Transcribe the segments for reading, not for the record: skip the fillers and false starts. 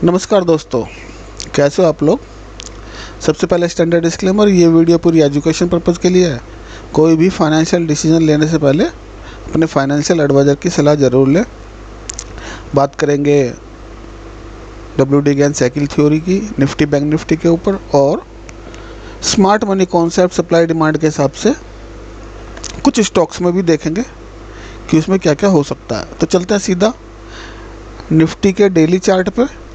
नमस्कार दोस्तों, कैसे हो आप लोग। सबसे पहले स्टैंडर्ड डिस्क्लेमर, ये वीडियो पूरी एजुकेशन पर्पज़ के लिए है। कोई भी फाइनेंशियल डिसीजन लेने से पहले अपने फाइनेंशियल एडवाइज़र की सलाह ज़रूर लें। बात करेंगे WD गैन साइकिल थ्योरी की, निफ्टी बैंक निफ्टी के ऊपर और smart money concept supply demand के हिसाब से कुछ स्टॉक्स में भी देखेंगे कि उसमें क्या क्या हो सकता है। तो चलते हैं सीधा निफ्टी के डेली चार्ट पे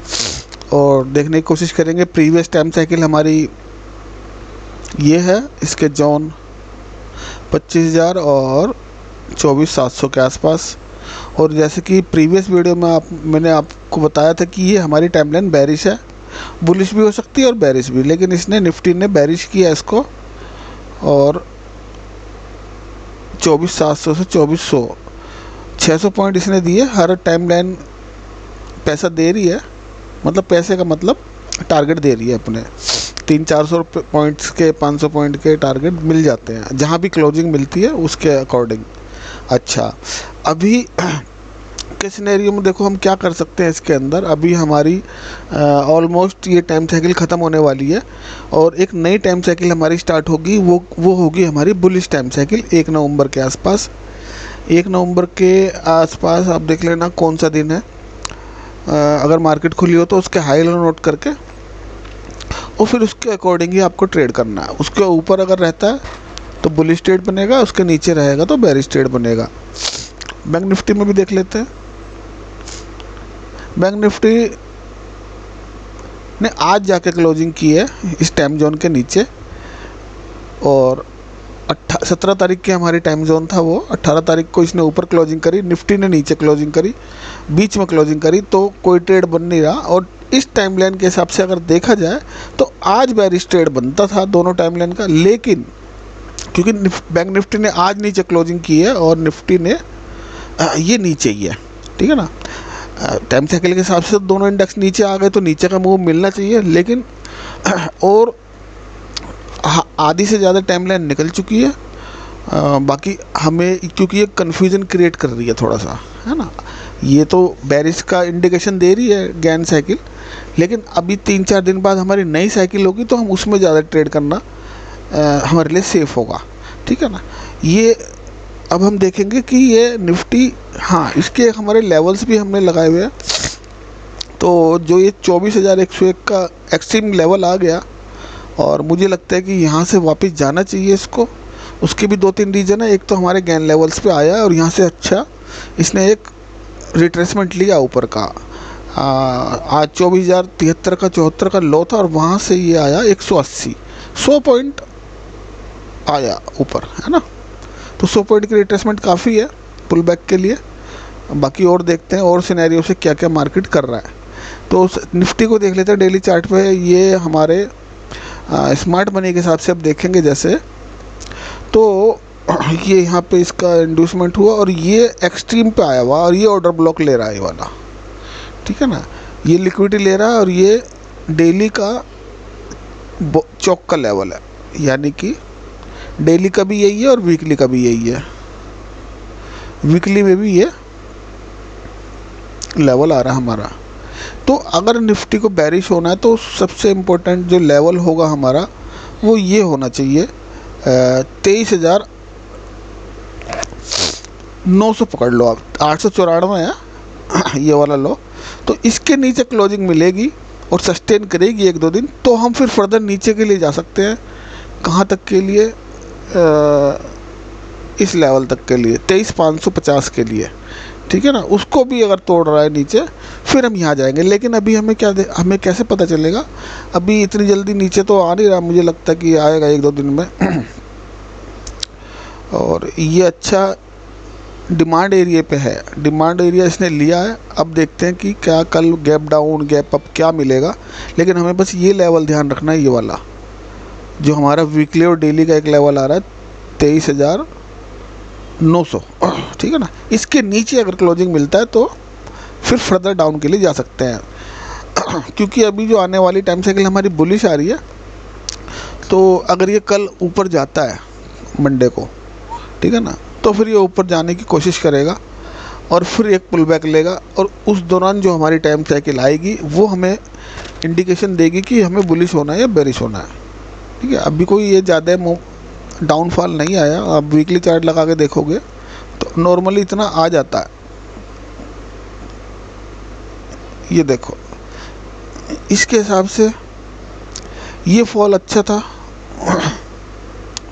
और देखने की कोशिश करेंगे। प्रीवियस टाइम साइकिल हमारी ये है, इसके जोन 25,000 और 24,700 के आसपास। और जैसे कि प्रीवियस वीडियो में मैंने आपको बताया था कि ये हमारी टाइमलाइन बेरिश है, बुलिश भी हो सकती है और बेरिश भी, लेकिन इसने निफ्टी ने बेरिश किया इसको और 24,700 से 2400 600 पॉइंट इसने दिए। हर टाइमलाइन पैसा दे रही है, मतलब पैसे का मतलब टारगेट दे रही है अपने 300-400 पॉइंट्स के 500 पॉइंट के टारगेट मिल जाते हैं जहाँ भी क्लोजिंग मिलती है उसके अकॉर्डिंग। अच्छा, अभी के सिनेरियो में देखो हम क्या कर सकते हैं इसके अंदर। अभी हमारी ऑलमोस्ट ये टाइम साइकिल ख़त्म होने वाली है और एक नई टाइम साइकिल हमारी स्टार्ट होगी। वो होगी हमारी बुलिश टाइम साइकिल 1 नवंबर के आसपास। 1 नवंबर के आसपास आप देख लेना कौन सा दिन है। अगर मार्केट खुली हो तो उसके हाई लो नोट करके और फिर उसके अकॉर्डिंग ही आपको ट्रेड करना है। उसके ऊपर अगर रहता है तो बुलिश ट्रेड बनेगा, उसके नीचे रहेगा तो बेरिश ट्रेड बनेगा। बैंक निफ्टी में भी देख लेते हैं। बैंक निफ्टी ने आज जाके क्लोजिंग की है इस टाइम जोन के नीचे और 17 तारीख की हमारी टाइम जोन था, वो 18 तारीख को इसने ऊपर क्लोजिंग करी, निफ्टी ने नीचे क्लोजिंग करी, बीच में क्लोजिंग करी, तो कोई ट्रेड बन नहीं रहा। और इस टाइमलाइन के हिसाब से अगर देखा जाए तो आज बेरिश ट्रेड बनता था दोनों टाइमलाइन का, लेकिन क्योंकि बैंक निफ्टी ने आज नीचे क्लोजिंग की है और निफ्टी ने ये नीचे ही है, ठीक है ना। टाइम साइकिल के हिसाब से दोनों इंडेक्स नीचे आ गए तो नीचे का मूव मिलना चाहिए, लेकिन और आधी से ज़्यादा टाइमलाइन निकल चुकी है। बाकी हमें क्योंकि ये कन्फ्यूज़न क्रिएट कर रही है थोड़ा सा, है ना। ये तो बेरिश का इंडिकेशन दे रही है गैन साइकिल, लेकिन अभी 3-4 दिन बाद हमारी नई साइकिल होगी तो हम उसमें ज़्यादा ट्रेड करना हमारे लिए सेफ़ होगा, ठीक है ना। ये अब हम देखेंगे कि ये निफ्टी, हाँ इसके हमारे लेवल्स भी हमने लगाए हुए हैं। तो जो ये 24,101 का एक्सट्रीम लेवल आ गया और मुझे लगता है कि यहाँ से वापस जाना चाहिए इसको। उसके भी 2-3 रीज़न है। एक तो हमारे गैन लेवल्स पे आया है और यहाँ से अच्छा इसने एक रिट्रेसमेंट लिया ऊपर का। आज 24,073 का 74 का लो था और वहाँ से ये आया 180 पॉइंट आया ऊपर, है ना। तो 100 पॉइंट की रिट्रेसमेंट काफ़ी है पुल बैक के लिए। बाकी और देखते हैं और सिनेरियो से क्या क्या मार्केट कर रहा है। तो निफ्टी को देख लेते हैं डेली चार्ट पे। ये हमारे स्मार्ट मनी के हिसाब से अब देखेंगे जैसे, तो ये यहाँ पे इसका इंड्यूसमेंट हुआ और ये एक्सट्रीम पे आया हुआ और ये ऑर्डर ब्लॉक ले रहा है ये वाला, ठीक है ना। ये लिक्विडिटी ले रहा है और ये डेली का चौक का लेवल है, यानी कि डेली का भी यही है और वीकली का भी यही है। वीकली में भी ये लेवल आ रहा है हमारा। तो अगर निफ्टी को बेरिश होना है तो सबसे इम्पोर्टेंट जो लेवल होगा हमारा वो ये होना चाहिए 23,900 पकड़ लो आप। 894 है ये वाला लो। तो इसके नीचे क्लोजिंग मिलेगी और सस्टेन करेगी 1-2 दिन तो हम फिर फर्दर नीचे के लिए जा सकते हैं। कहाँ तक के लिए? इस लेवल तक के लिए 23,550 के लिए, ठीक है ना। उसको भी अगर तोड़ रहा है नीचे फिर हम यहाँ जाएंगे। लेकिन अभी हमें कैसे पता चलेगा? अभी इतनी जल्दी नीचे तो आ नहीं रहा, मुझे लगता है कि आएगा 1-2 दिन में। और ये अच्छा डिमांड एरिया पे है, डिमांड एरिया इसने लिया है। अब देखते हैं कि क्या कल गैप डाउन गैप अप क्या मिलेगा, लेकिन हमें बस ये लेवल ध्यान रखना है, ये वाला जो हमारा वीकली और डेली का एक लेवल आ रहा है 23,900, ठीक है ना। इसके नीचे अगर क्लोजिंग मिलता है तो फिर फर्दर डाउन के लिए जा सकते हैं। क्योंकि अभी जो आने वाली टाइम साइकिल हमारी बुलिश आ रही है, तो अगर ये कल ऊपर जाता है मंडे को, ठीक है ना, तो फिर ये ऊपर जाने की कोशिश करेगा और फिर एक पुल बैक लेगा, और उस दौरान जो हमारी टाइम साइकिल आएगी वो हमें इंडिकेशन देगी कि हमें बुलिश होना है या बेरिश होना है। ठीक है, अभी कोई ये ज़्यादा डाउनफॉल नहीं आया। आप वीकली चार्ट लगा के देखोगे तो नॉर्मली इतना आ जाता है। ये देखो, इसके हिसाब से ये फॉल अच्छा था।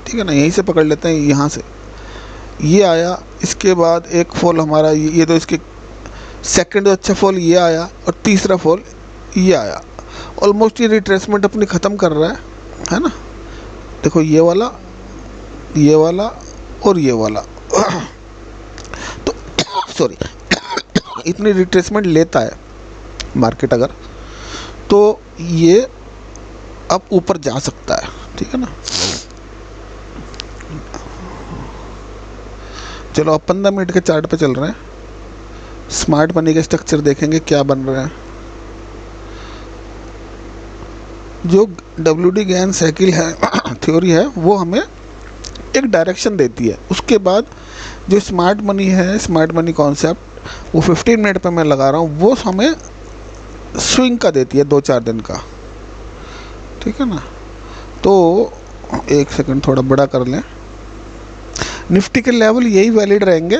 ठीक है ना, यहीं से पकड़ लेते हैं, यहाँ से ये आया। इसके बाद एक फॉल हमारा ये तो इसके सेकंड अच्छा फॉल ये आया, और तीसरा फॉल ये आया। ऑलमोस्ट ये रिट्रेसमेंट अपनी ख़त्म कर रहा है ना। देखो ये वाला और ये वाला तो सॉरी इतनी रिट्रेसमेंट लेता है मार्केट अगर, तो ये अब ऊपर जा सकता है। ठीक है ना, चलो अब 15 मिनट के चार्ट पे चल रहे हैं। स्मार्ट मनी के स्ट्रक्चर देखेंगे क्या बन रहे हैं। जो WD गैन साइकिल है थ्योरी है, वो हमें एक डायरेक्शन देती है। उसके बाद जो स्मार्ट मनी है, स्मार्ट मनी कॉन्सेप्ट, वो 15 मिनट पे मैं लगा रहा हूँ, वो हमें स्विंग का देती है 2-4 दिन का। ठीक है ना, तो एक सेकंड थोड़ा बड़ा कर लें। निफ्टी के लेवल यही वैलिड रहेंगे।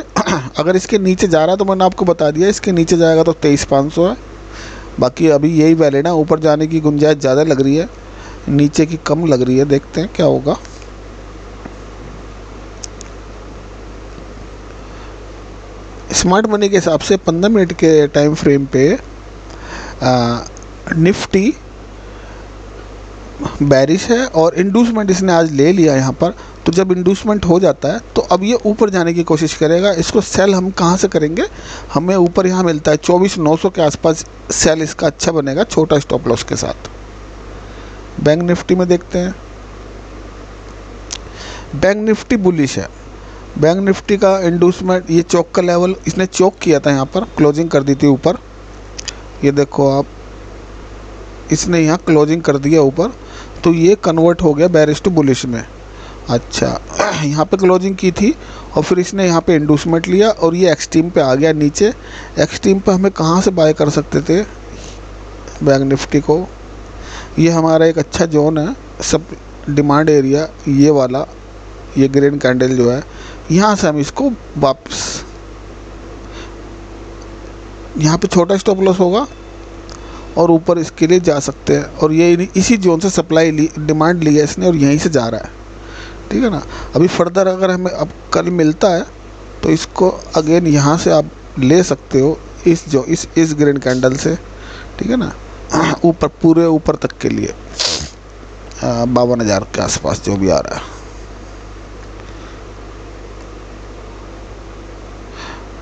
अगर इसके नीचे जा रहा है तो मैंने आपको बता दिया, इसके नीचे जाएगा तो 23,500 है। बाकी अभी यही वैलिड है। ऊपर जाने की गुंजाइश ज़्यादा लग रही है, नीचे की कम लग रही है। देखते हैं क्या होगा। स्मार्ट मनी के हिसाब से 15 मिनट के टाइम फ्रेम पे निफ्टी बैरिश है, और इंडूसमेंट इसने आज ले लिया यहाँ पर। तो जब इंडूसमेंट हो जाता है तो अब ये ऊपर जाने की कोशिश करेगा। इसको सेल हम कहाँ से करेंगे, हमें ऊपर यहाँ मिलता है 24,900 के आसपास सेल इसका अच्छा बनेगा, छोटा स्टॉप लॉस के साथ। बैंक निफ्टी में देखते हैं। बैंक निफ्टी बुलिश है। बैंक निफ्टी का इंडूसमेंट, ये चौक का लेवल इसने चौक किया था, यहाँ पर क्लोजिंग कर दी थी ऊपर। ये देखो आप, इसने यहाँ क्लोजिंग कर दिया ऊपर, तो ये कन्वर्ट हो गया बेरिश टू बुलिश में। अच्छा, यहाँ पे क्लोजिंग की थी और फिर इसने यहाँ पे इंडूसमेंट लिया, और ये एक्सट्रीम पे आ गया नीचे। एक्सट्रीम पे हमें कहाँ से बाय कर सकते थे बैंक निफ्टी को। ये हमारा एक अच्छा जोन है, सब डिमांड एरिया, ये वाला, ये ग्रीन कैंडल जो है, यहाँ से हम इसको वापस, यहाँ पे छोटा स्टॉप लॉस होगा और ऊपर इसके लिए जा सकते हैं। और ये इसी जोन से सप्लाई डिमांड लिया इसने, और यहीं से जा रहा है। ठीक है ना, अभी फर्दर अगर हमें अब कल मिलता है तो इसको अगेन यहाँ से आप ले सकते हो, इस ग्रीन कैंडल से। ठीक है ना, ऊपर, पूरे ऊपर तक के लिए 52,000 के आसपास जो भी आ रहा है।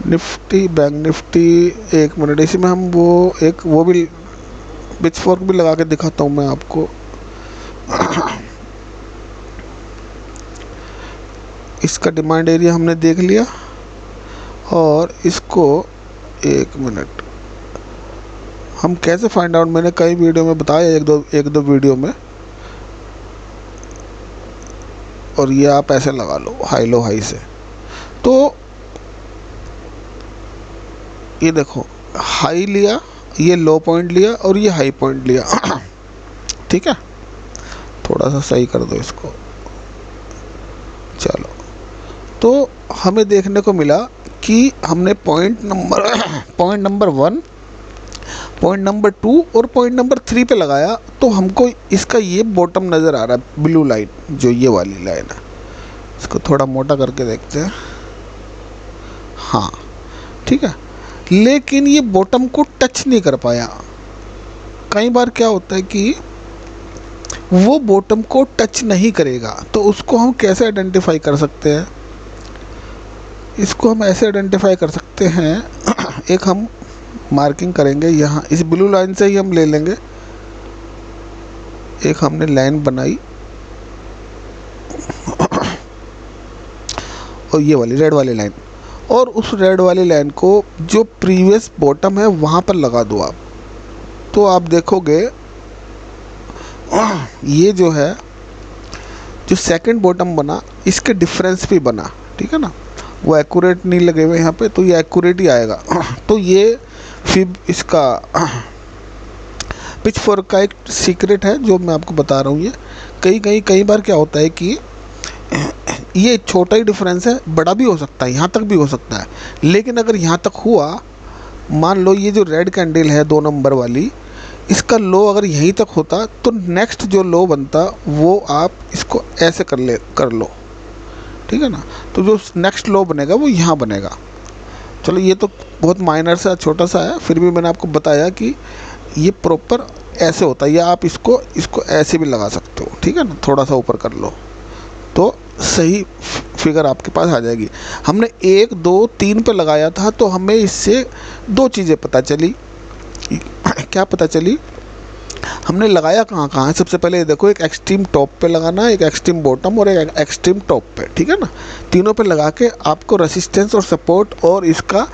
निफ्टी, बैंक निफ्टी, एक मिनट, इसमें हम वो भी पिचफोर्क भी लगा के दिखाता हूँ मैं आपको। इसका डिमांड एरिया हमने देख लिया, और इसको एक मिनट हम कैसे फाइंड आउट, मैंने कई वीडियो में बताया, एक दो वीडियो में। और ये आप ऐसे लगा लो हाई लो हाई से, तो ये देखो हाई लिया, ये लो पॉइंट लिया, और ये हाई पॉइंट लिया। ठीक है, थोड़ा सा सही कर दो इसको। चलो, तो हमें देखने को मिला कि हमने पॉइंट नंबर 1, पॉइंट नंबर 2 और पॉइंट नंबर 3 पे लगाया, तो हमको इसका ये बॉटम नज़र आ रहा है, ब्लू लाइन, जो ये वाली लाइन है। इसको थोड़ा मोटा करके देखते हैं। हाँ, ठीक है, लेकिन ये बॉटम को टच नहीं कर पाया। कई बार क्या होता है कि वो बॉटम को टच नहीं करेगा, तो उसको हम कैसे आइडेंटिफाई कर सकते हैं? इसको हम ऐसे आइडेंटिफाई कर सकते हैं, एक हम मार्किंग करेंगे यहाँ, इस ब्लू लाइन से ही हम ले लेंगे। एक हमने लाइन बनाई, और ये वाली रेड वाली लाइन, और उस रेड वाली लाइन को जो प्रीवियस बॉटम है वहाँ पर लगा दो आप, तो आप देखोगे ये जो है, जो सेकंड बॉटम बना, इसके डिफरेंस भी बना। ठीक है ना, वो एक्यूरेट नहीं लगे हुए यहाँ पे, तो ये एक्यूरेट ही आएगा। तो ये फिब इसका पिच फोर्क का एक सीक्रेट है जो मैं आपको बता रहा हूँ। ये कई बार क्या होता है कि ये छोटा ही डिफरेंस है, बड़ा भी हो सकता है, यहाँ तक भी हो सकता है, लेकिन अगर यहाँ तक हुआ, मान लो ये जो रेड कैंडल है 2 नंबर वाली, इसका लो अगर यहीं तक होता तो नेक्स्ट जो लो बनता वो आप इसको ऐसे कर लो, ठीक है ना। तो जो नेक्स्ट लो बनेगा वो यहाँ बनेगा। चलो ये तो बहुत माइनर सा छोटा सा है, फिर भी मैंने आपको बताया कि ये प्रॉपर ऐसे होता है, या आप इसको ऐसे भी लगा सकते हो, ठीक है ना, थोड़ा सा ऊपर कर लो तो सही फिगर आपके पास आ जाएगी। हमने 1 2 3 पे लगाया था तो हमें इससे 2 चीज़ें पता चली। क्या पता चली? हमने लगाया कहाँ कहाँ है। सबसे पहले ये देखो, एक एक्सट्रीम टॉप पे लगाना, एक एक्सट्रीम बॉटम और एक एक्सट्रीम टॉप पे, ठीक है ना। तीनों पे लगा के आपको रेसिस्टेंस और सपोर्ट और इसका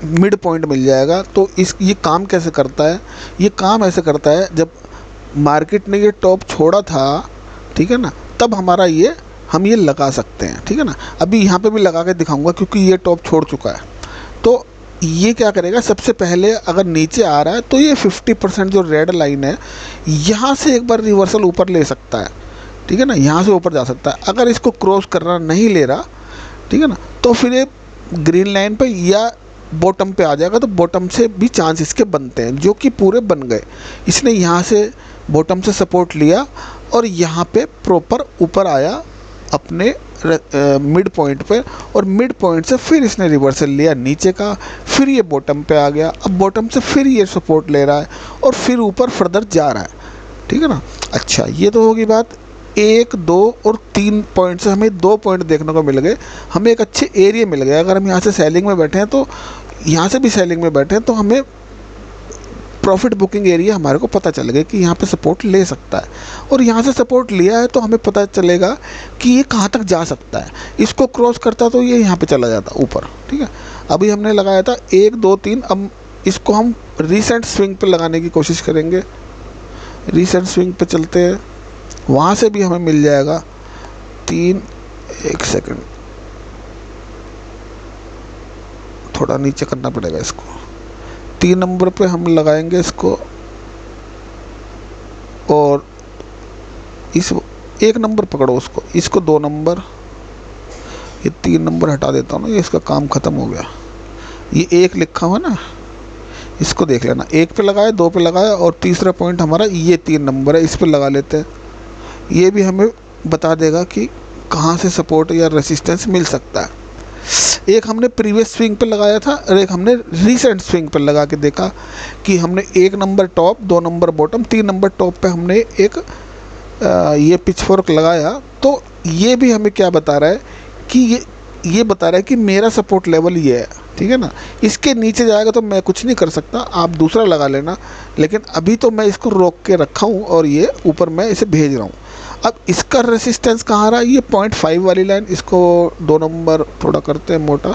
मिड पॉइंट मिल जाएगा। तो ये काम कैसे करता है? ये काम ऐसे करता है, जब मार्केट ने ये टॉप छोड़ा था, ठीक है ना, तब हमारा हम ये लगा सकते हैं, ठीक है ना। अभी यहाँ पे भी लगा के दिखाऊंगा क्योंकि ये टॉप छोड़ चुका है। तो ये क्या करेगा, सबसे पहले अगर नीचे आ रहा है तो ये 50% जो रेड लाइन है यहाँ से एक बार रिवर्सल ऊपर ले सकता है, ठीक है ना, यहाँ से ऊपर जा सकता है। अगर इसको क्रॉस करना नहीं ले रहा, ठीक है ना, तो फिर ये ग्रीन लाइन पे या बॉटम पे आ जाएगा। तो बॉटम से भी चांस इसके बनते हैं, जो कि पूरे बन गए। इसने यहाँ से बॉटम से सपोर्ट लिया और यहाँ पे प्रॉपर ऊपर आया अपने मिड पॉइंट पे, और मिड पॉइंट से फिर इसने रिवर्सल लिया नीचे का, फिर ये बॉटम पे आ गया। अब बॉटम से फिर ये सपोर्ट ले रहा है और फिर ऊपर फर्दर जा रहा है, ठीक है ना। अच्छा, ये तो होगी बात 1 2 और 3 पॉइंट से हमें 2 पॉइंट देखने को मिल गए, हमें एक अच्छे एरिया मिल गया। अगर हम यहाँ से सेलिंग में बैठे हैं तो यहाँ से भी सेलिंग में बैठे हैं तो हमें प्रॉफिट बुकिंग एरिया हमारे को पता चल गया कि यहाँ पे सपोर्ट ले सकता है, और यहाँ से सपोर्ट लिया है तो हमें पता चलेगा कि ये कहाँ तक जा सकता है। इसको क्रॉस करता तो ये यहाँ पे चला जाता ऊपर, ठीक है। अभी हमने लगाया था 1 2 3, अब इसको हम रीसेंट स्विंग पे लगाने की कोशिश करेंगे। रीसेंट स्विंग पे चलते हैं, वहाँ से भी हमें मिल जाएगा 3, 1 सेकेंड, थोड़ा नीचे करना पड़ेगा इसको। 3 नंबर पे हम लगाएंगे इसको, और इस 1 नंबर पकड़ो इसको 2 नंबर, ये 3 नंबर हटा देता हूँ ना, ये इसका काम ख़त्म हो गया। ये 1 लिखा हुआ ना, इसको देख लेना, 1 पे लगाया, 2 पे लगाया, और तीसरा पॉइंट हमारा ये 3 नंबर है, इस पे लगा लेते हैं। ये भी हमें बता देगा कि कहाँ से सपोर्ट या रेसिस्टेंस मिल सकता है। एक हमने प्रीवियस स्विंग पे लगाया था और एक हमने रीसेंट स्विंग पे लगा के देखा कि हमने 1 number top, 2 number bottom, 3 number top पे हमने एक ये पिच फोर्क लगाया। तो ये भी हमें क्या बता रहा है कि ये बता रहा है कि मेरा सपोर्ट लेवल ये है, ठीक है ना। इसके नीचे जाएगा तो मैं कुछ नहीं कर सकता, आप दूसरा लगा लेना, लेकिन अभी तो मैं इसको रोक के रखा हूँ और ये ऊपर मैं इसे भेज रहा हूँ। अब इसका रेसिस्टेंस कहाँ रहा, ये 0.5 वाली लाइन, इसको 2 नंबर थोड़ा करते हैं मोटा,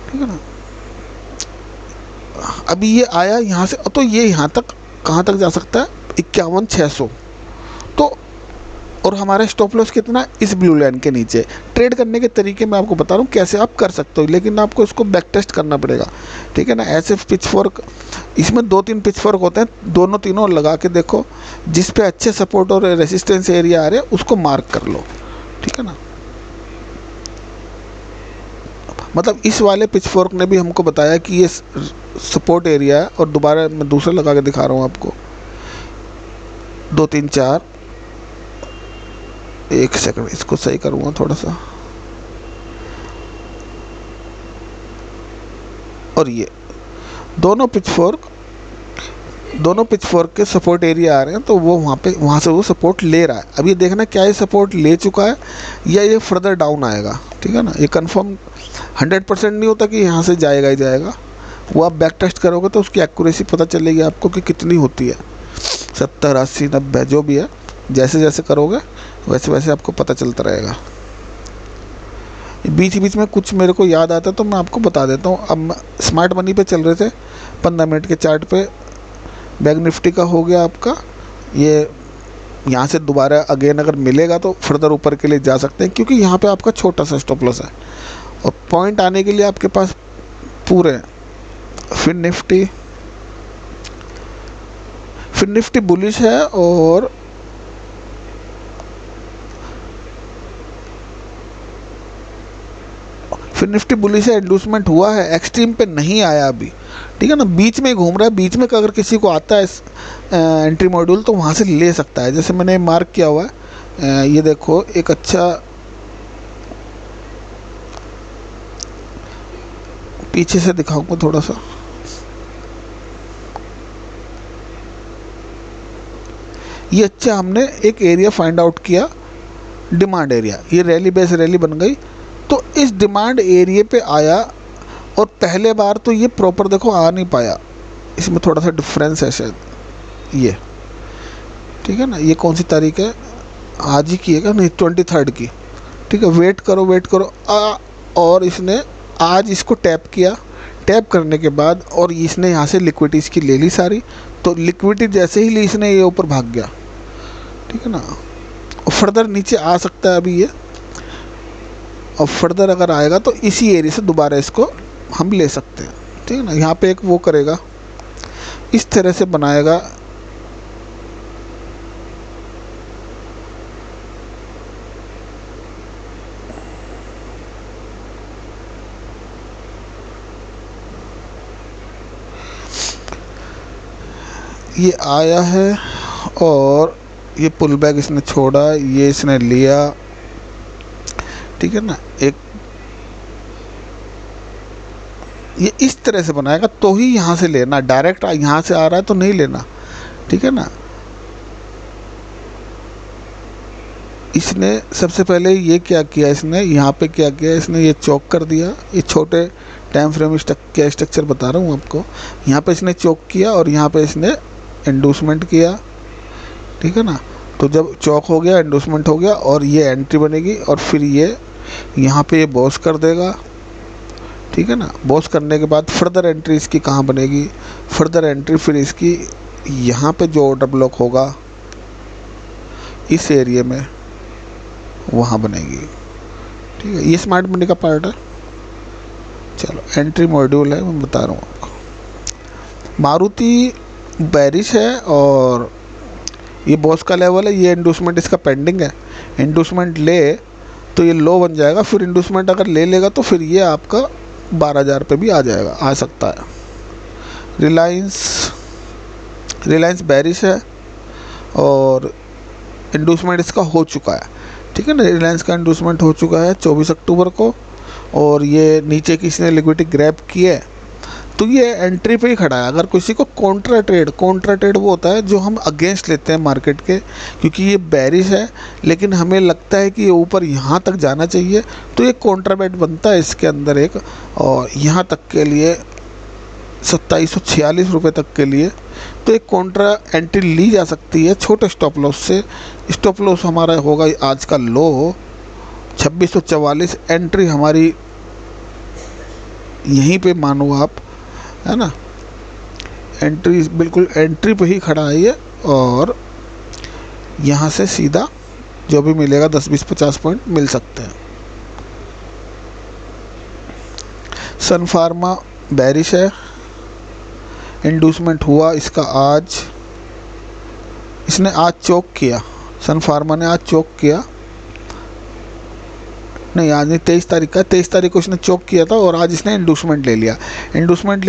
ठीक है ना। अभी ये आया यहाँ से, तो ये यहाँ तक कहाँ तक जा सकता है, 51,600। तो और हमारा स्टॉप लॉस कितना, इस ब्लू लाइन के नीचे। ट्रेड करने के तरीके मैं आपको बता रहा हूँ कैसे आप कर सकते हो, लेकिन आपको इसको बैक टेस्ट करना पड़ेगा, ठीक है ना। ऐसे पिच फोर्क, इसमें 2-3 पिच फोर्क होते हैं, दोनों तीनों लगा के देखो, जिस पे अच्छे सपोर्ट और रेसिस्टेंस एरिया आ रहे हैं उसको मार्क कर लो, ठीक है ना। मतलब इस वाले पिच फोर्क ने भी हमको बताया कि ये सपोर्ट एरिया है, और दोबारा मैं दूसरा लगा के दिखा रहा हूँ आपको, 2 3 4, 1 सेकंड, इसको सही करूँगा थोड़ा सा, और ये दोनों पिच फोर्क के सपोर्ट एरिया आ रहे हैं, तो वो वहाँ से वो सपोर्ट ले रहा है। अब ये देखना क्या ये सपोर्ट ले चुका है या ये फर्दर डाउन आएगा, ठीक है ना। ये कंफर्म 100% नहीं होता कि यहाँ से जाएगा ही जाएगा, वो आप बैक टेस्ट करोगे तो उसकी एक्यूरेसी पता चलेगी आपको कि कितनी होती है, 70 80 90 जो भी है। जैसे जैसे करोगे वैसे वैसे आपको पता चलता रहेगा। बीच बीच में कुछ मेरे को याद आता है तो मैं आपको बता देता हूँ। अब स्मार्ट मनी पे चल रहे थे 15 मिनट के चार्ट पे, बैंक निफ्टी का हो गया आपका ये यहाँ से दोबारा अगेन अगर मिलेगा तो फर्दर ऊपर के लिए जा सकते हैं, क्योंकि यहाँ पे आपका छोटा सा स्टॉप लॉस है और पॉइंट आने के लिए आपके पास पूरे हैं। फिर निफ्टी बुलिश है और फिर निफ्टी बुलिश है, इंड्यूसमेंट हुआ है, एक्सट्रीम पे नहीं आया अभी, ठीक है ना, बीच में घूम रहा है। बीच में अगर किसी को आता है एंट्री मॉड्यूल तो वहाँ से ले सकता है, जैसे मैंने मार्क किया हुआ है। ये देखो एक अच्छा पीछे से दिखाऊंगा थोड़ा सा, ये अच्छा हमने एक एरिया फाइंड आउट किया, डिमांड एरिया, ये रैली बेस रैली बन गई। तो इस डिमांड एरिया पे आया और पहले बार तो ये प्रॉपर देखो आ नहीं पाया, इसमें थोड़ा सा डिफरेंस है शायद, ये ठीक है ना। ये कौन सी तारीख है, आज ही की है क्या, नहीं 23 की, ठीक है। वेट करो और इसने आज इसको टैप किया, टैप करने के बाद और इसने यहाँ से लिक्विडिटी इसकी ले ली सारी, तो लिक्विडिटी जैसे ही ली इसने ये ऊपर भाग गया, ठीक है ना। और फर्दर नीचे आ सकता है अभी ये, और फर्दर अगर आएगा तो इसी एरिया से दोबारा इसको हम ले सकते हैं, ठीक है ना। यहाँ पे एक वो करेगा, इस तरह से बनाएगा, ये आया है और ये पुल बैक इसने छोड़ा, ये इसने लिया, ठीक है ना। एक ये इस तरह से बनाएगा तो ही यहाँ से लेना, डायरेक्ट यहाँ से आ रहा है तो नहीं लेना, ठीक है ना। इसने सबसे पहले ये क्या किया, इसने यहाँ पे क्या किया, इसने ये चौक कर दिया, ये छोटे टाइम फ्रेम क्या स्ट्रक्चर बता रहा हूँ आपको। यहाँ पे इसने चौक किया और यहाँ पे इसने इंडूसमेंट किया, ठीक है ना। तो जब चौक हो गया, इंडूसमेंट हो गया और ये एंट्री बनेगी और फिर ये यहाँ पे ये बॉस कर देगा, ठीक है ना। बॉस करने के बाद फर्दर एंट्री इसकी कहाँ बनेगी, फर्दर एंट्री फिर इसकी यहाँ पे जो ऑर्डर ब्लॉक होगा इस एरिया में वहाँ बनेगी, ठीक है। ये स्मार्ट मनी का पार्ट है। चलो एंट्री मॉड्यूल है, मैं बता रहा हूँ आपको। मारुति बेरिश है और ये बॉस का लेवल है, ये इंडूसमेंट इसका पेंडिंग है। इंडूसमेंट ले तो ये लो बन जाएगा, फिर इंडूसमेंट अगर ले लेगा तो फिर ये आपका 12,000 पे भी आ जाएगा, आ सकता है। रिलायंस बेरिश है और इंडूसमेंट इसका हो चुका है, ठीक है ना। रिलायंस का इंडूसमेंट हो चुका है 24 अक्टूबर को और ये नीचे की इसने लिक्विडिटी ग्रैब की है, तो ये एंट्री पे ही खड़ा है। अगर किसी को कॉन्ट्रा ट्रेड वो होता है जो हम अगेंस्ट लेते हैं मार्केट के, क्योंकि ये बेरिश है लेकिन हमें लगता है कि ये ऊपर यहाँ तक जाना चाहिए, तो ये कॉन्ट्रा बेट बनता है इसके अंदर एक, और यहाँ तक के लिए 2746 रुपये तक के लिए तो एक कॉन्ट्रा एंट्री ली जा सकती है छोटे स्टॉप लॉस से। स्टॉप लॉस हमारा होगा आज का लो 2644, एंट्री हमारी यहीं पे मानो आप, है ना। एंट्री बिल्कुल एंट्री पे ही खड़ा है ये, और यहाँ से सीधा जो भी मिलेगा 10-20-50 पॉइंट मिल सकते हैं। सन फार्मा बेरिश है, इंडूसमेंट हुआ इसका आज, इसने आज चोक किया, सन फार्मा ने आज चोक किया, नहीं आज नहीं 23 तारीख का, 23 तारीख को इसने चोक किया था और आज इसने इंडूसमेंट ले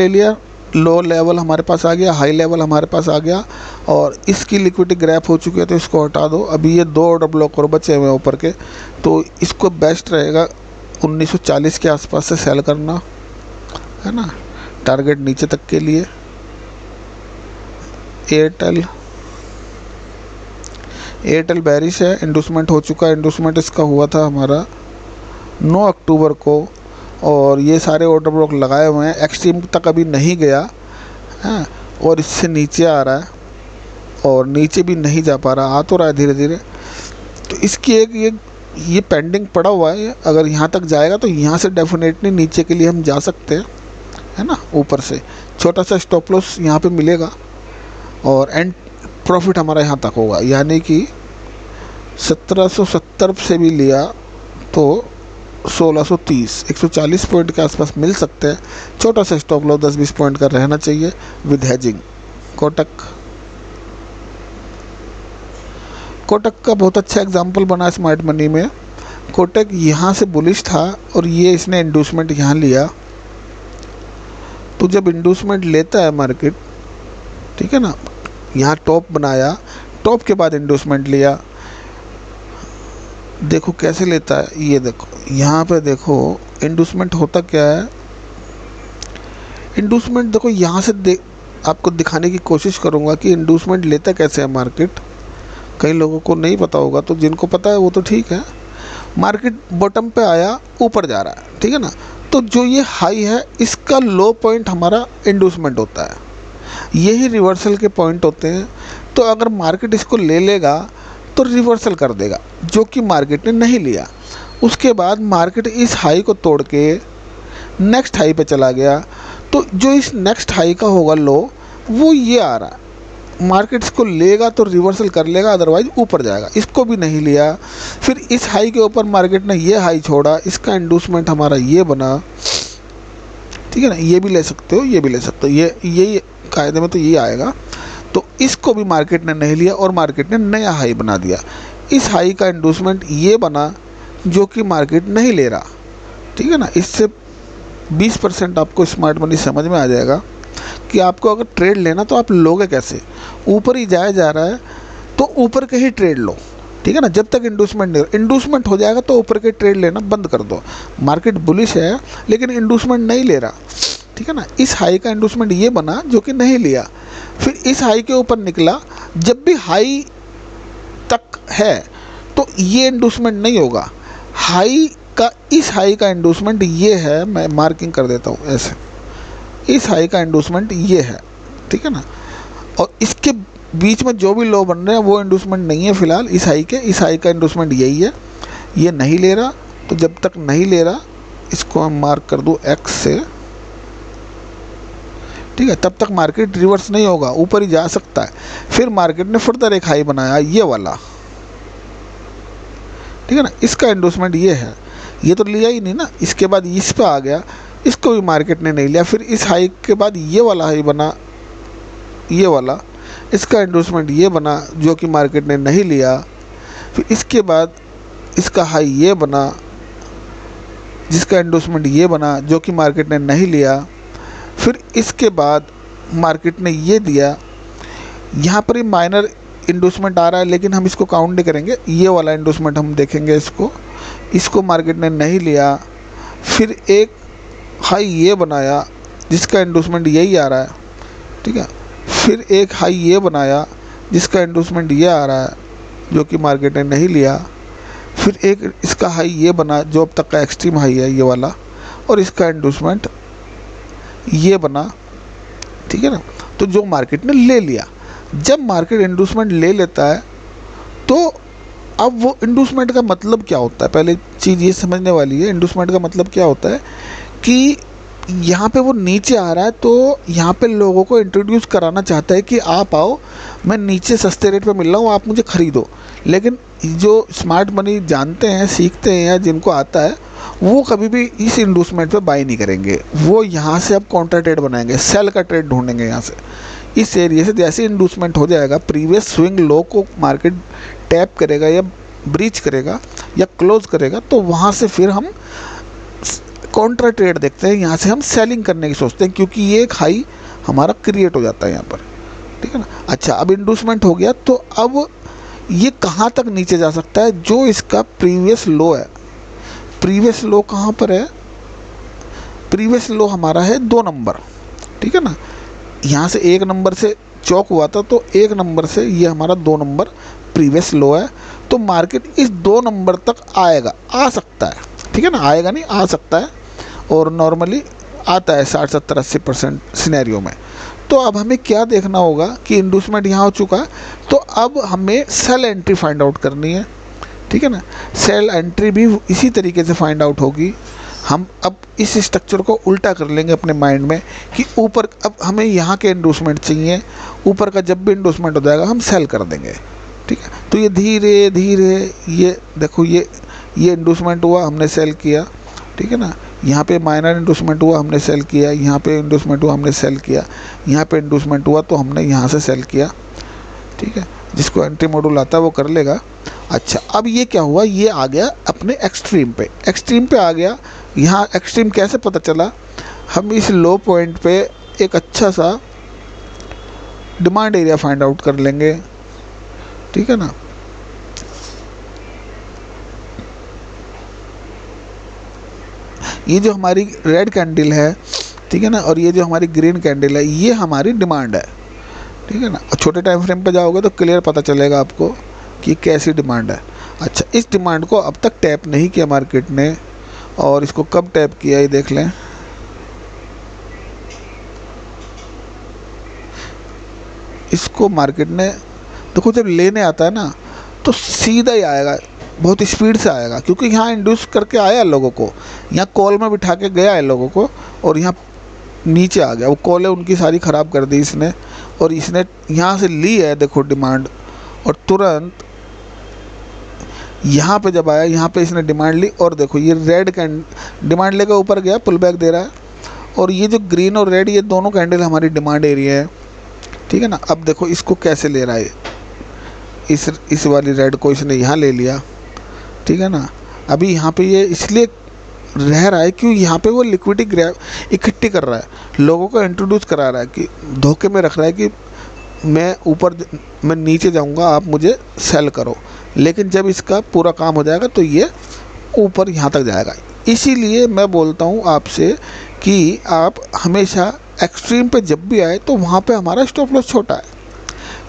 लिया। लो लेवल हमारे पास आ गया, हाई लेवल हमारे पास आ गया और इसकी लिक्विडिटी ग्रैप हो चुकी है, तो इसको हटा दो। अभी ये 2 ऑर्डर ब्लॉक और बचे हुए ऊपर के, तो इसको बेस्ट रहेगा 1940 के आसपास से सेल करना, है ना, टारगेट नीचे तक के लिए। एयरटेल बेरिश है, इंडूसमेंट हो चुका है, इंडूसमेंट इसका हुआ था हमारा 9 अक्टूबर को और ये सारे ऑर्डर ब्लॉक लगाए हुए हैं, एक्सट्रीम तक अभी नहीं गया है और इससे नीचे आ रहा है और नीचे भी नहीं जा पा रहा, आ तो रहा है धीरे धीरे। तो इसकी एक ये पेंडिंग पड़ा हुआ है, अगर यहाँ तक जाएगा तो यहाँ से डेफिनेटली नीचे के लिए हम जा सकते हैं, है ना। ऊपर से छोटा सा स्टॉप लॉस यहाँ पे मिलेगा और एंड प्रॉफिट हमारा यहाँ तक होगा, यानी कि 1770 से भी लिया तो 1630, 140 पॉइंट के आसपास मिल सकते हैं। छोटा सा स्टॉप लॉस 10-20 पॉइंट का रहना चाहिए विद हेजिंग। कोटक का बहुत अच्छा एग्जांपल बना स्मार्ट मनी में। कोटक यहाँ से बुलिश था और ये इसने इंडूसमेंट यहाँ लिया। तो जब इंडूसमेंट लेता है मार्केट, ठीक है ना, यहाँ टॉप बनाया, टॉप के बाद इंडूसमेंट लिया। देखो कैसे लेता है, ये देखो यहाँ पे देखो इंडूसमेंट होता क्या है। इंडूसमेंट देखो यहाँ से आपको दिखाने की कोशिश करूँगा कि इंडूसमेंट लेता कैसे है मार्केट। कई लोगों को नहीं पता होगा, तो जिनको पता है वो तो ठीक है। मार्केट बॉटम पे आया, ऊपर जा रहा है, ठीक है ना। तो जो ये हाई है इसका लो पॉइंट हमारा इंडूसमेंट होता है, यही रिवर्सल के पॉइंट होते हैं। तो अगर मार्केट इसको ले लेगा तो रिवर्सल कर देगा, जो कि मार्केट ने नहीं लिया। उसके बाद मार्केट इस हाई को तोड़ के नेक्स्ट हाई पे चला गया। तो जो इस नेक्स्ट हाई का होगा लो, वो ये आ रहा है। मार्केट इसको लेगा तो रिवर्सल कर लेगा, अदरवाइज ऊपर जाएगा। इसको भी नहीं लिया, फिर इस हाई के ऊपर मार्केट ने ये हाई छोड़ा, इसका इंडूसमेंट हमारा ये बना, ठीक है ना। ये भी ले सकते हो, ये भी ले सकते हो, ये यही कायदे में तो ये आएगा। तो इसको भी मार्केट ने नहीं लिया और मार्केट ने नया हाई बना दिया। इस हाई का इंडूसमेंट ये बना जो कि मार्केट नहीं ले रहा, ठीक है ना। इससे 20% आपको स्मार्ट मनी समझ में आ जाएगा कि आपको अगर ट्रेड लेना तो आप लोगे कैसे। ऊपर ही जाया जा रहा है तो ऊपर के ही ट्रेड लो, ठीक है ना। जब तक इंडूसमेंट हो जाएगा तो ऊपर के ट्रेड लेना बंद कर दो। मार्केट बुलिश है लेकिन इंडूसमेंट नहीं ले रहा, ठीक है ना। इस हाई का इंडूसमेंट ये बना जो कि नहीं लिया, फिर इस हाई के ऊपर निकला। जब भी हाई तक है तो ये इंडूसमेंट नहीं होगा। हाई का, इस हाई का इंडूसमेंट ये है, मैं मार्किंग कर देता हूँ ऐसे, इस हाई का इंडूसमेंट ये है, ठीक है ना। और इसके बीच में जो भी लो बन रहे हैं वो इंडूसमेंट नहीं है फिलहाल इस हाई के। इस हाई का इंडूसमेंट यही है, ये नहीं ले रहा। तो जब तक नहीं ले रहा, इसको हम मार्क कर दूँ X से, ठीक है, तब तक मार्केट रिवर्स नहीं होगा, ऊपर ही जा सकता है। फिर मार्केट ने फर्दर एक हाई बनाया, ये वाला, ठीक है ना। इसका इंडूसमेंट ये है, ये तो लिया ही नहीं ना। इसके बाद इस पे आ गया, इसको भी मार्केट ने नहीं लिया। फिर इस हाई के बाद ये वाला हाई बना, ये वाला, इसका इंडूसमेंट ये बना जो कि मार्केट ने नहीं लिया। फिर इसके बाद इसका हाई ये बना जिसका इंडूसमेंट ये बना जो कि मार्केट ने नहीं लिया। फिर इसके बाद मार्केट ने ये दिया। यहाँ पर ही माइनर इंडूसमेंट आ रहा है लेकिन हम इसको काउंट नहीं करेंगे, ये वाला इंडूसमेंट हम देखेंगे। इसको मार्केट ने नहीं लिया। फिर एक हाई ये बनाया जिसका इंडूसमेंट यही आ रहा है, ठीक है। फिर एक हाई ये बनाया जिसका इंडूसमेंट ये आ रहा है जो कि मार्केट ने नहीं लिया। फिर एक इसका हाई ये बना जो अब तक का एक्सट्रीम हाई है, ये वाला, और इसका इंडूसमेंट ये बना, ठीक है ना। तो जो मार्केट ने ले लिया, जब मार्केट इंडूसमेंट ले लेता है तो अब वो इंडूसमेंट का मतलब क्या होता है, पहले चीज़ ये समझने वाली है। इंडूसमेंट का मतलब क्या होता है कि यहाँ पे वो नीचे आ रहा है तो यहाँ पे लोगों को इंट्रोड्यूस कराना चाहता है कि आप आओ, मैं नीचे सस्ते रेट पे मिल रहा हूँ, आप मुझे ख़रीदो। लेकिन जो स्मार्ट मनी जानते हैं, सीखते हैं या जिनको आता है, वो कभी भी इस इंडूसमेंट पे बाई नहीं करेंगे। वो यहाँ से अब काउंटर ट्रेड बनाएंगे, सेल का ट्रेड ढूंढेंगे यहाँ से। इस एरिया से जैसे इंडूसमेंट हो जाएगा, प्रीवियस स्विंग लो को मार्केट टैप करेगा या ब्रीच करेगा या क्लोज करेगा, तो वहाँ से फिर हम काउंटर ट्रेड देखते हैं। यहाँ से हम सेलिंग करने की सोचते हैं क्योंकि ये एक हाई हमारा क्रिएट हो जाता है यहाँ पर, ठीक है ना। अच्छा, अब इंडूसमेंट हो गया तो अब ये कहाँ तक नीचे जा सकता है, जो इसका प्रीवियस लो है। प्रीवियस लो कहाँ पर है, प्रीवियस लो हमारा है 2 नंबर, ठीक है ना। यहाँ से 1 नंबर से चौक हुआ था तो 1 नंबर से ये हमारा 2 नंबर प्रीवियस लो है। तो मार्केट इस 2 नंबर तक आएगा, आ सकता है, ठीक है ना, आएगा नहीं, आ सकता है। और नॉर्मली आता है 60, 70, 80% सिनेरियो में। तो अब हमें क्या देखना होगा कि इंडूसमेंट यहाँ हो चुका है, तो अब हमें सेल एंट्री फाइंड आउट करनी है, ठीक है ना। सेल एंट्री भी इसी तरीके से फाइंड आउट होगी। हम अब इस स्ट्रक्चर को उल्टा कर लेंगे अपने माइंड में कि ऊपर अब हमें यहाँ के इंडूसमेंट चाहिए, ऊपर का जब भी इंडूसमेंट हो जाएगा हम सेल कर देंगे, ठीक है। तो ये धीरे धीरे ये देखो ये इंड्यूसमेंट हुआ, हमने सेल किया, ठीक है ना। यहाँ पे माइनर इंड्यूसमेंट हुआ, हमने सेल किया, यहाँ पे इंड्यूसमेंट हुआ, हमने सेल किया, यहाँ पे इंड्यूसमेंट हुआ तो हमने यहाँ से सेल किया, ठीक है। जिसको एंट्री मॉड्यूल आता है वो कर लेगा। अच्छा, अब ये क्या हुआ, ये आ गया अपने एक्सट्रीम पे आ गया। यहाँ एक्सट्रीम कैसे पता चला, हम इस लो पॉइंट पे एक अच्छा सा डिमांड एरिया फाइंड आउट कर लेंगे, ठीक है ना। ये जो हमारी रेड कैंडल है, ठीक है ना, और ये जो हमारी ग्रीन कैंडल है, ये हमारी डिमांड है, ठीक है ना। छोटे टाइम फ्रेम पे जाओगे तो क्लियर पता चलेगा आपको कि कैसी डिमांड है। अच्छा, इस डिमांड को अब तक टैप नहीं किया मार्केट ने, और इसको कब टैप किया ये देख लें। इसको मार्केट ने देखो जब लेने आता है ना तो सीधा ही आएगा, बहुत स्पीड से आएगा, क्योंकि यहाँ इंड्यूस करके आया लोगों को, यहाँ कॉल में बिठा के गया है लोगों को, और यहाँ नीचे आ गया। वो कॉल है उनकी सारी ख़राब कर दी इसने, और इसने यहाँ से ली है देखो डिमांड, और तुरंत यहाँ पे जब आया, यहाँ पे इसने डिमांड ली, और देखो ये रेड डिमांड लेकर ऊपर गया, पुल बैक दे रहा है। और ये जो ग्रीन और रेड, ये दोनों कैंडल हमारी डिमांड एरिया है, ठीक है ना। अब देखो इसको कैसे ले रहा है, इस वाली रेड को इसने यहाँ ले लिया, ठीक है ना। अभी यहाँ पे ये इसलिए रह रहा है क्यों, यहाँ पे वो लिक्विडिटी ग्रैब इकट्ठी कर रहा है, लोगों को इंट्रोड्यूस करा रहा है, कि धोखे में रख रहा है कि मैं नीचे जाऊँगा, आप मुझे सेल करो। लेकिन जब इसका पूरा काम हो जाएगा तो ये ऊपर यहाँ तक जाएगा। इसीलिए मैं बोलता हूँ आपसे कि आप हमेशा एक्सट्रीम पे जब भी आए तो वहाँ पे हमारा स्टॉप लॉस छोटा है।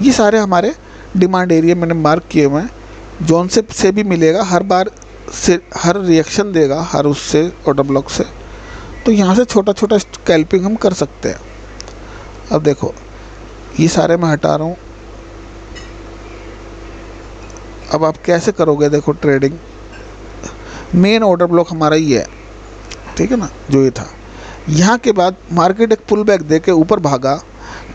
ये सारे हमारे डिमांड एरिया मैंने मार्क किए हुए हैं, जोन से भी मिलेगा हर बार से, हर रिएक्शन देगा हर उससे ऑर्डर ब्लॉक से, तो यहाँ से छोटा छोटा स्कैल्पिंग हम कर सकते हैं। अब देखो ये सारे मैं हटा रहा हूँ। अब आप कैसे करोगे, देखो ट्रेडिंग मेन ऑर्डर ब्लॉक हमारा ये है, ठीक है ना, जो ये था। यहाँ के बाद मार्केट एक पुल बैक दे के ऊपर भागा,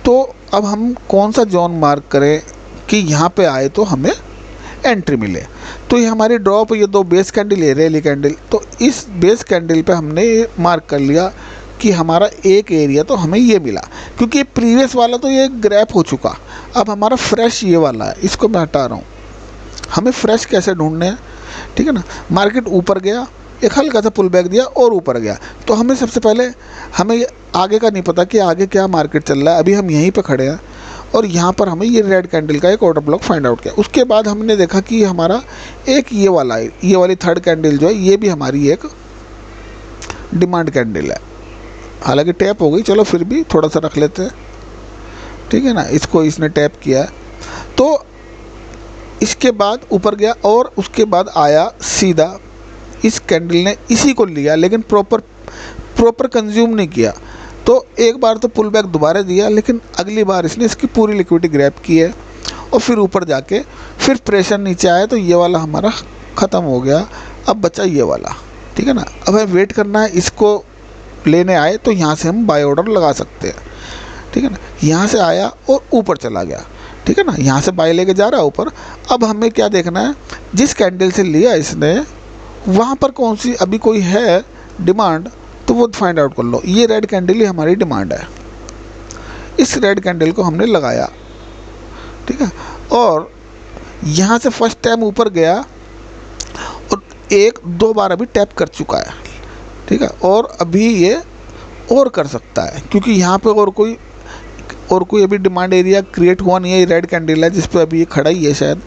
तो अब हम कौन सा जोन मार्क करें कि यहाँ पे आए तो हमें एंट्री मिले। तो ये हमारी ड्रॉप, ये दो बेस कैंडल, ये रैली कैंडल, तो इस बेस कैंडल पे हमने ये मार्क कर लिया कि हमारा एक एरिया तो हमें ये मिला, क्योंकि प्रीवियस वाला तो ये ग्रैप हो चुका। अब हमारा फ्रेश ये वाला है, इसको मैं हटा रहा हूँ। हमें फ्रेश कैसे ढूंढने हैं, ठीक है ना। मार्केट ऊपर गया, एक हल्का सा पुल बैक दिया और ऊपर गया, तो हमें सबसे पहले हमें आगे का नहीं पता कि आगे क्या मार्केट चल रहा है। अभी हम यहीं पे खड़े हैं और यहाँ पर हमें ये रेड कैंडल का एक ऑर्डर ब्लॉक फाइंड आउट किया। उसके बाद हमने देखा कि हमारा एक ये वाला है, ये वाली थर्ड कैंडल जो है, ये भी हमारी एक डिमांड कैंडल है। हालांकि टैप हो गई, चलो फिर भी थोड़ा सा रख लेते हैं, ठीक है ना। इसको इसने टैप किया है, तो इसके बाद ऊपर गया और उसके बाद आया सीधा, इस कैंडल ने इसी को लिया, लेकिन प्रॉपर कंज्यूम नहीं किया। तो एक बार तो पुल बैक दोबारा दिया, लेकिन अगली बार इसने इसकी पूरी लिक्विडिटी ग्रैब की है, और फिर ऊपर जाके फिर प्रेशर नीचे आया, तो ये वाला हमारा ख़त्म हो गया। अब बचा ये वाला, ठीक है ना। अब हमें वेट करना है, इसको लेने आए तो यहाँ से हम बाय ऑर्डर लगा सकते हैं, ठीक है ना। यहाँ से आया और ऊपर चला गया, ठीक है ना, यहाँ से बाय लेके जा रहा है ऊपर। अब हमें क्या देखना है, जिस कैंडल से लिया इसने वहाँ पर कौन सी अभी कोई है डिमांड, तो वो फाइंड आउट कर लो। ये रेड कैंडल ही हमारी डिमांड है, इस रेड कैंडल को हमने लगाया, ठीक है। और यहाँ से फर्स्ट टाइम ऊपर गया और एक दो बार अभी टैप कर चुका है, ठीक है। और अभी ये और कर सकता है, क्योंकि यहाँ पे और कोई अभी डिमांड एरिया क्रिएट हुआ नहीं है। ये रेड कैंडल है जिस पे अभी ये खड़ा ही है शायद,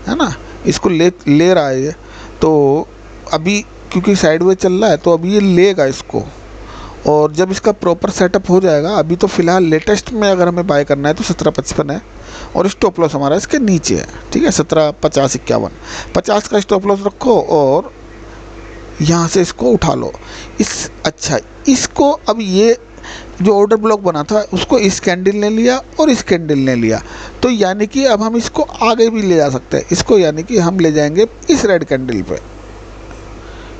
है ना, इसको ले रहा है ये। तो अभी क्योंकि साइडवेज चल रहा है तो अभी ये लेगा इसको, और जब इसका प्रॉपर सेटअप हो जाएगा, अभी तो फ़िलहाल लेटेस्ट में अगर हमें बाय करना है तो 17.55 है, और स्टॉप लॉस हमारा इसके नीचे है, ठीक है, 17.50 51 50 का स्टॉप लॉस रखो और यहाँ से इसको उठा लो। अच्छा, इसको अब ये जो ऑर्डर ब्लॉक बना था उसको इस कैंडल ने लिया और इस कैंडल ने लिया, तो यानी कि अब हम इसको आगे भी ले जा सकते हैं। इसको यानी कि हम ले जाएंगे इस रेड कैंडल पे,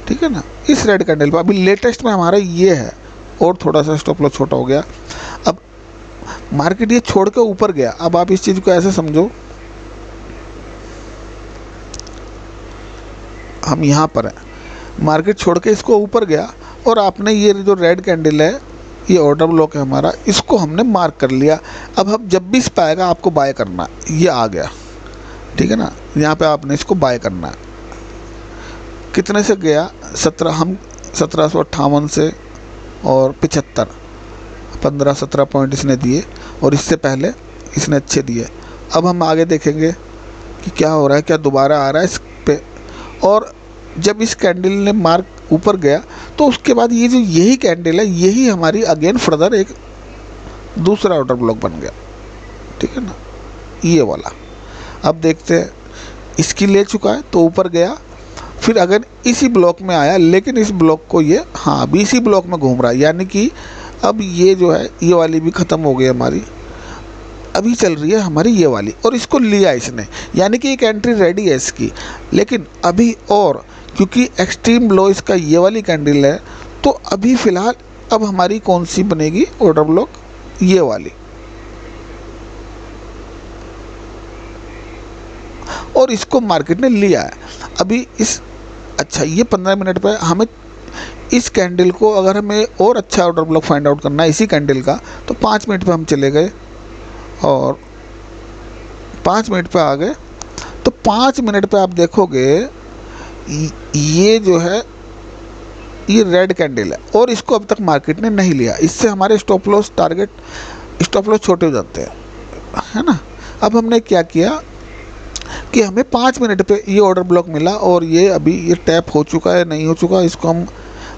ठीक है ना, इस रेड कैंडल पे। अभी लेटेस्ट में हमारा ये है, और थोड़ा सा स्टॉप लॉस छोटा हो गया। अब मार्केट ये छोड़ के ऊपर गया। अब आप इस चीज़ को ऐसे समझो हम यहाँ पर हैं, मार्केट छोड़ के इसको ऊपर गया और आपने ये जो रेड कैंडल है, ये ऑर्डर ब्लॉक है हमारा, इसको हमने मार्क कर लिया। अब हम जब भी इस पे आएगा आपको बाय करना है, ये आ गया, ठीक है ना, यहाँ पे आपने इसको बाय करना है। कितने से गया? 17, हम 1758 से और 75, 15-17 पॉइंट इसने दिए और इससे पहले इसने अच्छे दिए। अब हम आगे देखेंगे कि क्या हो रहा है, क्या दोबारा आ रहा है इस पे। और जब इस कैंडल ने मार्क ऊपर गया तो उसके बाद ये जो यही कैंडल है, यही हमारी अगेन फर्दर एक दूसरा ऑर्डर ब्लॉक बन गया, ठीक है ना, ये वाला। अब देखते हैं, इसकी ले चुका है तो ऊपर गया, फिर अगर इसी ब्लॉक में आया, लेकिन इस ब्लॉक को ये, हाँ, अभी इसी ब्लॉक में घूम रहा है, यानी कि अब ये जो है ये वाली भी ख़त्म हो गई हमारी, अभी चल रही है हमारी ये वाली, और इसको लिया इसने, यानी कि एक एंट्री रेडी है इसकी। लेकिन अभी और क्योंकि एक्सट्रीम लो इसका ये वाली कैंडल है, तो अभी फ़िलहाल अब हमारी कौन सी बनेगी ऑर्डर ब्लॉक? ये वाली। और इसको मार्केट ने लिया है अभी इस, अच्छा, ये 15 मिनट पे हमें इस कैंडल को, अगर हमें और अच्छा ऑर्डर ब्लॉक फाइंड आउट करना है इसी कैंडल का, तो 5 मिनट पे हम चले गए और 5 मिनट पे आ गए। तो 5 मिनट पे आप देखोगे ये जो है ये रेड कैंडल है और इसको अब तक मार्केट ने नहीं लिया। इससे हमारे stop loss target, stop loss छोटे हो जाते हैं, है ना। अब हमने क्या किया कि हमें 5 मिनट पे ये ऑर्डर ब्लॉक मिला और ये अभी ये टैप हो चुका है, नहीं हो चुका, इसको हम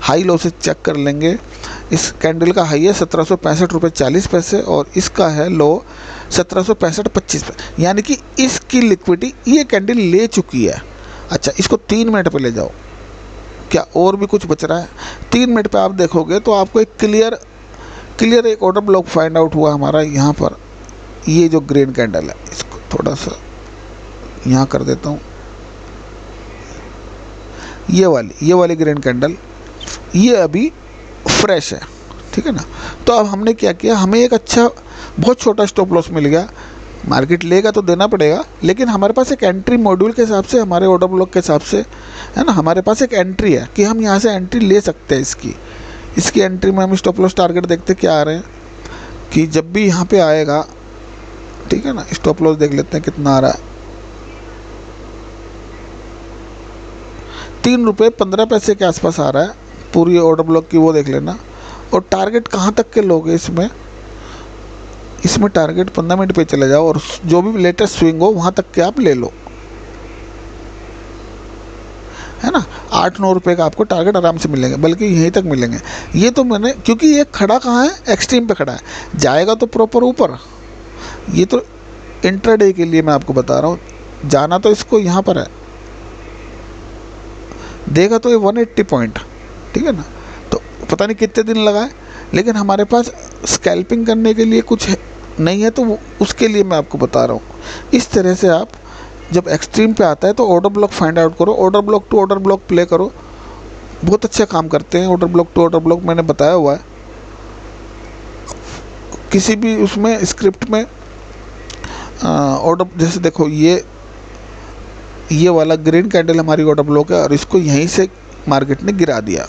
हाई लो से चेक कर लेंगे। इस कैंडल का हाई है 1765 रुपये 40 पैसे और इसका है लो 1765 25 पैसे, यानी कि इसकी लिक्विडिटी ये कैंडल ले चुकी है। अच्छा, इसको 3 मिनट पे ले जाओ, क्या और भी कुछ बच रहा है? 3 मिनट पे आप देखोगे तो आपको एक क्लियर एक ऑर्डर ब्लॉक फाइंड आउट हुआ हमारा यहाँ पर। ये जो ग्रीन कैंडल है, इसको थोड़ा सा यहाँ कर देता हूँ, ये वाली ग्रीन कैंडल, ये अभी फ्रेश है, ठीक है ना। तो अब हमने क्या किया, हमें एक अच्छा बहुत छोटा स्टॉप लॉस मिल गया। मार्केट लेगा तो देना पड़ेगा, लेकिन हमारे पास एक एंट्री मॉड्यूल के हिसाब से, हमारे ऑर्डर ब्लॉक के हिसाब से, है ना, हमारे पास एक एंट्री है कि हम यहाँ से एंट्री ले सकते हैं। इसकी एंट्री में हम स्टॉप लॉस टारगेट देखते क्या आ रहे हैं कि जब भी यहाँ पे आएगा, ठीक है ना, स्टॉप लॉस देख लेते हैं कितना आ रहा है, 3 रुपये 15 पैसे के आसपास आ रहा है पूरी ऑर्डर ब्लॉक की, वो देख लेना। और टारगेट कहाँ तक के लोगे इसमें टारगेट 15 मिनट पे चले जाओ और जो भी लेटेस्ट स्विंग हो वहाँ तक के आप ले लो, है ना। 8-9 रुपये का आपको टारगेट आराम से मिलेंगे, बल्कि यहीं तक मिलेंगे। ये तो मैंने, क्योंकि ये खड़ा कहाँ है, एक्सट्रीम पे खड़ा है, जाएगा तो प्रॉपर ऊपर। ये तो इंट्राडे के लिए मैं आपको बता रहा हूँ, जाना तो इसको यहाँ पर है, देगा तो ये 180 पॉइंट, ठीक है ना। तो पता नहीं कितने दिन लगा है, लेकिन हमारे पास स्कैल्पिंग करने के लिए कुछ नहीं है, तो उसके लिए मैं आपको बता रहा हूँ। इस तरह से आप जब एक्सट्रीम पे आता है तो ऑर्डर ब्लॉक फाइंड आउट करो, order block to order block play करो, बहुत अच्छा काम करते हैं order block to order block, मैंने बताया हुआ है किसी भी उसमें स्क्रिप्ट में। ऑर्डर जैसे देखो, ये वाला ग्रीन कैंडल हमारी ऑर्डर ब्लॉक है और इसको यहीं से मार्केट ने गिरा दिया।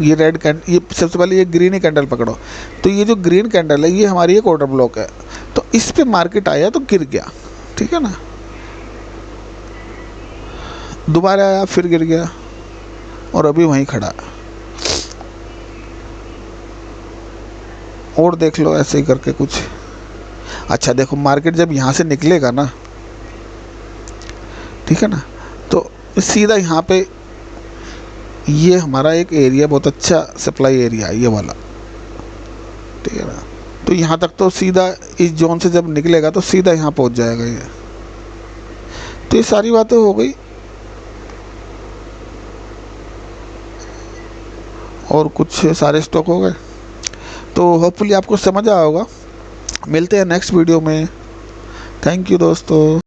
ये रेड कैंडल, ये सबसे पहले ये ग्रीन ही कैंडल पकड़ो, तो ये जो ग्रीन कैंडल है ये हमारी एक ऑर्डर ब्लॉक है, तो इस पे मार्केट आया तो गिर गया, ठीक है ना। दोबारा आया फिर गिर गया और अभी वहीं खड़ा। और देख लो ऐसे ही करके कुछ। अच्छा देखो, मार्केट जब यहाँ से निकलेगा ना, ठीक है ना, तो सीधा यहाँ पे ये हमारा एक एरिया, बहुत अच्छा सप्लाई एरिया है ये वाला, ठीक है ना। तो यहाँ तक तो सीधा इस जोन से जब निकलेगा तो सीधा यहाँ पहुँच जाएगा ये। तो ये सारी बातें हो गई और कुछ सारे स्टॉक हो गए। तो होपफुली आपको समझ आया होगा। मिलते हैं नेक्स्ट वीडियो में। थैंक यू दोस्तों।